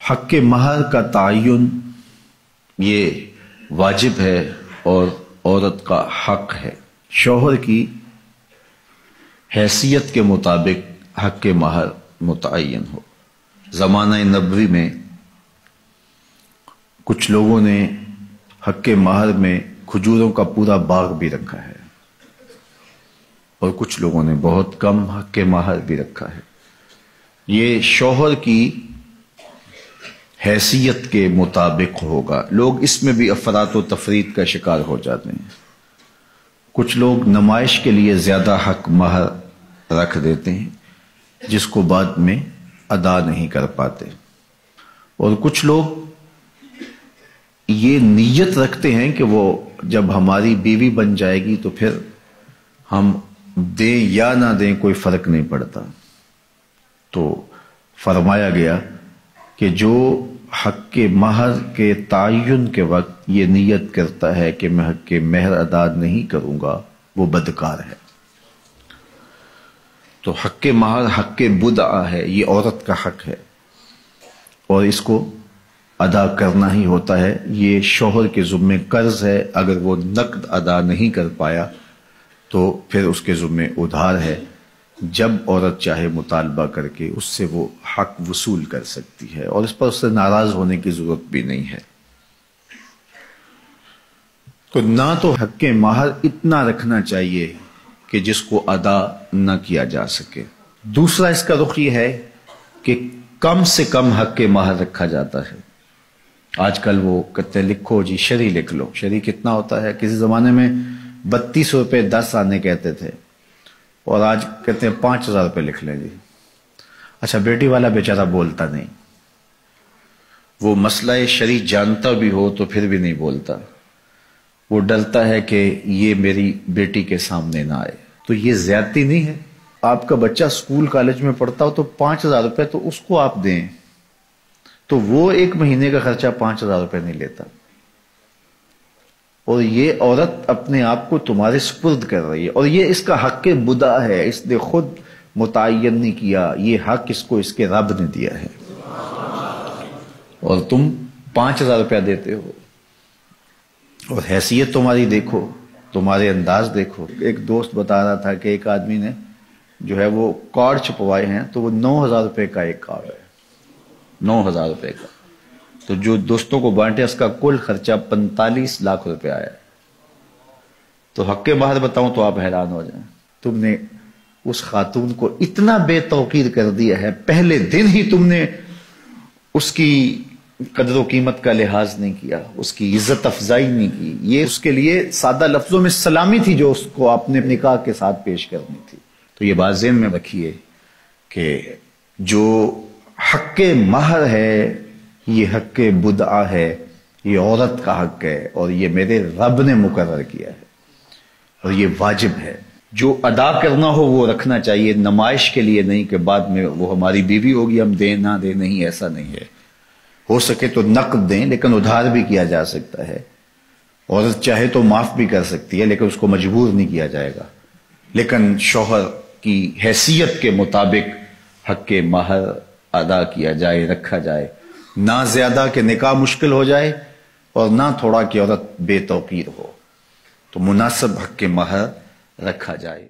حق مہر کا تعین یہ واجب ہے اور عورت کا حق ہے. شوہر کی حیثیت کے مطابق حق مہر متعین ہو. زمانہ نبوی میں کچھ لوگوں نے حق مہر میں کھجوروں کا پورا باغ بھی رکھا ہے اور کچھ لوگوں نے بہت کم حق مہر بھی رکھا ہے. یہ شوہر کی حیثیت کے مطابق ہوگا. لوگ اس میں بھی افراط و تفریط کا شکار ہو جاتے ہیں. کچھ لوگ نمائش کے لیے زیادہ حق مہر رکھ دیتے ہیں جس کو بعد میں ادا نہیں کر پاتے، اور کچھ لوگ یہ نیت رکھتے ہیں کہ وہ جب ہماری بیوی بن جائے گی تو پھر ہم دیں یا نہ دیں کوئی فرق نہیں پڑتا. تو فرمایا گیا کہ جو حق مہر کے تعین کے وقت یہ نیت کرتا ہے کہ میں حق مہر ادا نہیں کروں گا وہ بدکار ہے. تو حق مہر حق بدعہ ہے، یہ عورت کا حق ہے اور اس کو ادا کرنا ہی ہوتا ہے. یہ شوہر کے ذمے قرض ہے، اگر وہ نقد ادا نہیں کر پایا تو پھر اس کے ذمے ادھار ہے. جب عورت چاہے مطالبہ کر کے اس سے وہ حق وصول کر سکتی ہے اور اس پر اس سے ناراض ہونے کی ضرورت بھی نہیں ہے. تو نہ تو حق مہر اتنا رکھنا چاہیے کہ جس کو ادا نہ کیا جا سکے. دوسرا اس کا رخ یہ ہے کہ کم سے کم حق مہر رکھا جاتا ہے. آج کل وہ کہتے ہیں لکھو جی شرعی لکھ لو. شرعی کتنا ہوتا ہے؟ کسی زمانے میں 3200 روپے 10 آنے کہتے تھے اور آج کہتے ہیں 5000 روپے لکھ لیں جی. اچھا بیٹی والا بیچارہ بولتا نہیں، وہ مسئلہ شرعی جانتا بھی ہو تو پھر بھی نہیں بولتا. وہ ڈرتا ہے کہ یہ میری بیٹی کے سامنے نہ آئے. تو یہ زیادتی نہیں ہے؟ آپ کا بچہ اسکول کالج میں پڑھتا ہو تو 5000 روپے تو اس کو آپ دیں، تو وہ ایک مہینے کا خرچہ 5000 روپے نہیں لیتا. اور یہ عورت اپنے آپ کو تمہارے سپرد کر رہی ہے اور یہ اس کا حق بدعہ ہے. اس نے خود متعین نہیں کیا، یہ حق اس کو اس کے رب نے دیا ہے اور تم 5000 روپیہ دیتے ہو. اور حیثیت تمہاری دیکھو، تمہارے انداز دیکھو. ایک دوست بتا رہا تھا کہ ایک آدمی نے جو ہے وہ کارڈ چھپوائے ہیں تو وہ 9000 روپے کا ایک کارڈ ہے، 9000 روپے کا. تو جو دوستوں کو بانٹے اس کا کل خرچہ 45 لاکھ روپے آیا. تو حق مہر بتاؤں تو آپ حیران ہو جائیں. تم نے اس خاتون کو اتنا بے توقیر کر دیا ہے، پہلے دن ہی تم نے اس کی قدر و قیمت کا لحاظ نہیں کیا، اس کی عزت افزائی نہیں کی. یہ اس کے لیے سادہ لفظوں میں سلامی تھی جو اس کو آپ نے نکاح کے ساتھ پیش کرنی تھی. تو یہ بات ذہن میں رکھیے کہ جو حق مہر ہے یہ حق بدعہ ہے، یہ عورت کا حق ہے اور یہ میرے رب نے مقرر کیا ہے اور یہ واجب ہے. جو ادا کرنا ہو وہ رکھنا چاہیے، نمائش کے لیے نہیں کہ بعد میں وہ ہماری بیوی ہوگی ہم دیں نہ دیں. نہیں، ایسا نہیں ہے. ہو سکے تو نقد دیں لیکن ادھار بھی کیا جا سکتا ہے. عورت چاہے تو معاف بھی کر سکتی ہے لیکن اس کو مجبور نہیں کیا جائے گا. لیکن شوہر کی حیثیت کے مطابق حق مہر ادا کیا جائے، رکھا جائے. نہ زیادہ کہ نکاح مشکل ہو جائے اور نہ تھوڑا کہ عورت بے توقیر ہو. تو مناسب حق مہر رکھا جائے.